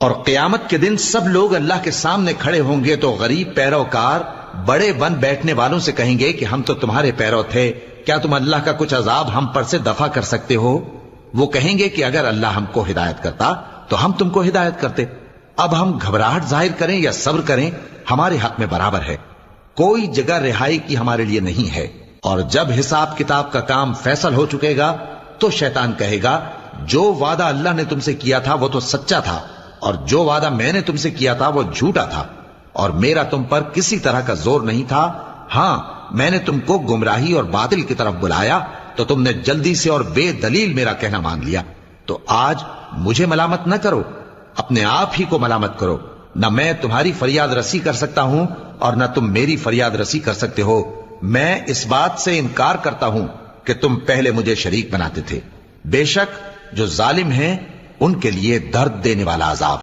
اور قیامت کے دن سب لوگ اللہ کے سامنے کھڑے ہوں گے تو غریب پیروکار بڑے بن بیٹھنے والوں سے کہیں گے کہ ہم تو تمہارے پیرو تھے، کیا تم اللہ کا کچھ عذاب ہم پر سے دفع کر سکتے ہو؟ وہ کہیں گے کہ اگر اللہ ہم کو ہدایت کرتا تو ہم تم کو ہدایت کرتے۔ اب ہم گھبراہٹ ظاہر کریں یا صبر کریں ہمارے حق میں برابر ہے، کوئی جگہ رہائی کی ہمارے لیے نہیں ہے۔ اور جب حساب کتاب کا کام فیصل ہو چکے گا تو شیطان کہے گا جو وعدہ اللہ نے تم سے کیا تھا وہ تو سچا تھا، اور جو وعدہ میں نے تم سے کیا تھا وہ جھوٹا تھا، اور میرا تم پر کسی طرح کا زور نہیں تھا۔ ہاں، میں نے تم کو گمراہی اور باطل کی طرف بلایا تو تم نے جلدی سے اور بے دلیل میرا کہنا مان لیا۔ تو آج مجھے ملامت نہ کرو، اپنے آپ ہی کو ملامت کرو۔ نہ میں تمہاری فریاد رسی کر سکتا ہوں اور نہ تم میری فریاد رسی کر سکتے ہو۔ میں اس بات سے انکار کرتا ہوں کہ تم پہلے مجھے شریک بناتے تھے۔ بے شک جو ظالم ہیں ان کے لیے درد دینے والا عذاب